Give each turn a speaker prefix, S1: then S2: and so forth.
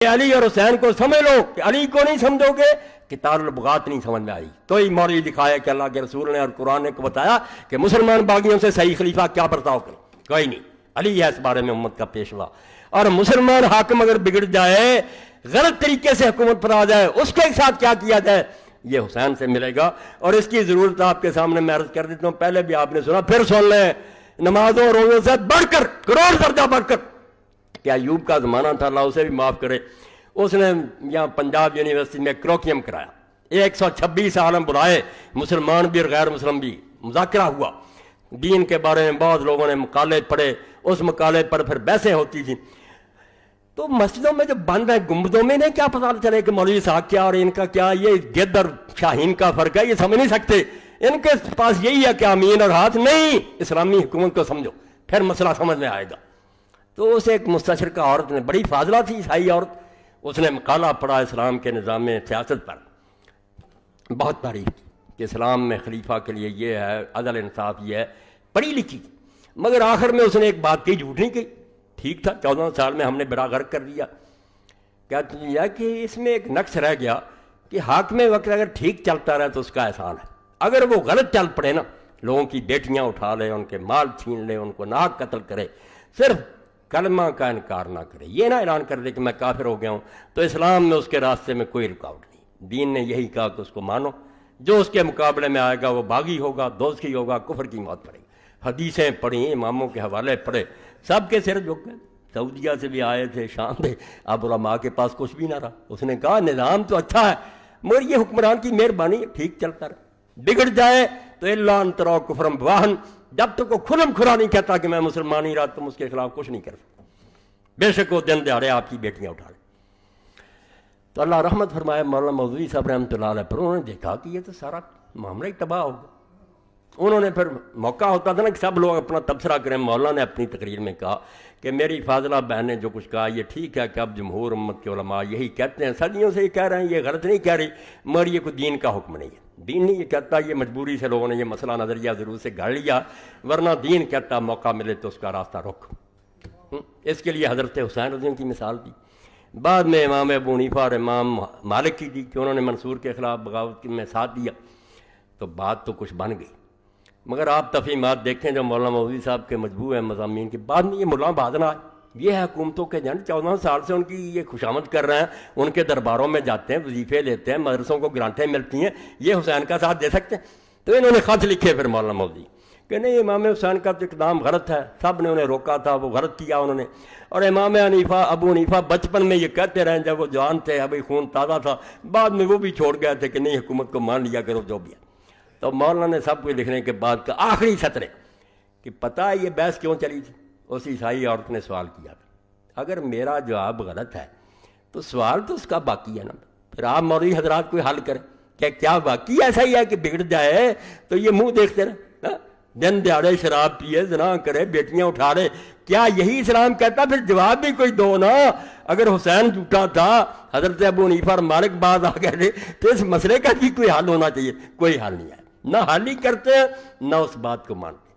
S1: علی اور حسین کو سمجھ لو کہ علی کو نہیں سمجھو گے کتاب البغات نہیں سمجھ میں آئی. تو ہی مولوی دکھایا کہ اللہ کے رسول نے اور قرآن نے کو بتایا کہ مسلمان باغیوں سے صحیح خلیفہ کیا برتاؤ کرے. کوئی نہیں, علی ہے اس بارے میں امت کا پیشوا. اور مسلمان حاکم اگر بگڑ جائے, غلط طریقے سے حکومت پر آ جائے, اس کے ساتھ کیا کیا جائے, یہ حسین سے ملے گا. اور اس کی ضرورت آپ کے سامنے میں عرض کر دیتا ہوں, پہلے بھی آپ نے سنا, پھر سن لیں. نمازوں روزوں سے بڑھ کر, کروڑ درجہ بڑھ کر, کہ ایوب کا زمانہ تھا, اللہ اسے بھی معاف کرے, اس نے یہاں پنجاب یونیورسٹی میں کروکیم کرایا. 126 عالم بلائے, مسلمان بھی اور غیر مسلم بھی, مذاکرہ ہوا دین کے بارے میں. بہت لوگوں نے مقالے پڑھے, اس مقالے پر پھر بحثیں ہوتی تھیں. تو مسجدوں میں جو بند ہیں گنبدوں میں نہیں کیا پتہ چلے کہ مولوی صاحب کیا اور ان کا کیا, یہ گد اور شاہین کا فرق ہے, یہ سمجھ نہیں سکتے. ان کے پاس یہی ہے کہ امین اور ہاتھ نہیں, اسلامی حکومت کو سمجھو, پھر مسئلہ سمجھ میں آئے گا. تو اسے ایک مستشرقہ عورت نے, بڑی فاضلہ تھی عیسائی عورت, اس نے مقالہ پڑھا اسلام کے نظام سیاست پر, بہت تعریف کی کہ اسلام میں خلیفہ کے لیے یہ ہے, عدل انصاف یہ ہے, پڑھی لکھی. مگر آخر میں اس نے ایک بات کی, جھوٹ نہیں کی. ٹھیک تھا, 14 سال میں ہم نے بڑا غرق کر دیا. کہتے ہیں کہ اس میں ایک نقص رہ گیا کہ حاکم وقت اگر ٹھیک چلتا رہے تو اس کا احسان ہے, اگر وہ غلط چل پڑے نا, لوگوں کی بیٹیاں اٹھا لے, ان کے مال چھین لے, ان کو ناحق قتل کرے, صرف کلمہ کا انکار نہ کرے, یہ نہ اعلان کر دے کہ میں کافر ہو گیا ہوں, تو اسلام میں اس کے راستے میں کوئی رکاوٹ نہیں. دین نے یہی کہا کہ اس کو مانو, جو اس کے مقابلے میں آئے گا وہ باغی ہوگا, دوزخی ہوگا, کفر کی موت پڑے گی. حدیثیں پڑھیں, اماموں کے حوالے پڑھے, سب کے سر جھک گئے. سعودیہ سے بھی آئے تھے, شام سے, اب علماء کے پاس کچھ بھی نہ رہا. اس نے کہا نظام تو اچھا ہے مگر یہ حکمران کی مہربانی ٹھیک چلتا رہا, بگڑ جائے تو اللہ انترا کفرم واہن, جب تک وہ کھلم کھلا نہیں کہتا کہ میں مسلمان ہی رہا, تم اس کے خلاف کچھ نہیں کر سکتے, بے شک وہ دن دہاڑے آپ کی بیٹیاں اٹھا لیں. تو اللہ رحمت فرمائے مولانا مودودی صاحب رحمۃ اللہ علیہ پر, انہوں نے دیکھا کہ یہ تو سارا معاملہ ہی تباہ ہو گیا. انہوں نے پھر موقع ہوتا تھا نا کہ سب لوگ اپنا تبصرہ کریں. مولانا نے اپنی تقریر میں کہا کہ میری فاضلہ بہن نے جو کچھ کہا یہ ٹھیک ہے کہ اب جمہور امت کے علماء یہی کہتے ہیں, صدیوں سے یہ کہہ رہے ہیں, یہ غلط نہیں کہہ رہی, مگر یہ کوئی دین کا حکم نہیں ہے. دین نہیں یہ کہتا, یہ مجبوری سے لوگوں نے یہ مسئلہ نظریہ ضرور سے گھڑ لیا, ورنہ دین کہتا موقع ملے تو اس کا راستہ رخ. اس کے لیے حضرت حسین رضی اللہ کی مثال دی. بعد میں امام ابو حنیفہ اور امام مالک کی دی کہ انہوں نے منصور کے خلاف بغاوت میں ساتھ دیا, تو بات تو کچھ بن گئی. مگر آپ تفہیمات دیکھیں جو مولانا مودودی صاحب کے مجموعے ہیں مضامین کے, بعد میں یہ مولانا بہادر, یہ ہے حکومتوں کے جن 14 سال سے ان کی یہ خوشامد کر رہے ہیں, ان کے درباروں میں جاتے ہیں, وظیفے لیتے ہیں, مدرسوں کو گرانٹیں ملتی ہیں, یہ حسین کا ساتھ دے سکتے ہیں. تو انہوں نے خط لکھے پھر مولانا مودودی کہ نہیں, امام حسین کا تو اقدام غلط ہے, سب نے انہیں روکا تھا, وہ غلط کیا انہوں نے. اور امام ابو حنیفہ بچپن میں یہ کہتے رہے, جب وہ جوان تھے, ابھی خون تازہ تھا, بعد میں وہ بھی چھوڑ گئے تھے کہ نہیں حکومت کو مان لیا کرو جو بھی ہے. تو مولانا نے سب کچھ لکھنے کے بعد کا آخری سطر کہ پتہ ہے یہ بحث کیوں چلی تھی. اس عیسائی عورت نے سوال کیا تھا, اگر میرا جواب غلط ہے تو سوال تو اس کا باقی ہے نا, پھر آپ مولوی حضرات کوئی حل کریں کہ کیا باقی ایسا ہی ہے کہ بگڑ جائے تو یہ منہ دیکھتے رہے, دن دیہڑے شراب پیے, زنا کرے, بیٹیاں اٹھا لے, کیا یہی اسلام کہتا؟ پھر جواب بھی کوئی دو نا. اگر حسین جھوٹا تھا, حضرت ابو حنیفہ اور مالک بعد آ گئے تھے, تو اس مسئلے کا بھی کوئی حل ہونا چاہیے. کوئی حل نہیں ہے, نہ حل ہی کرتے ہیں نہ اس بات کو مانتے.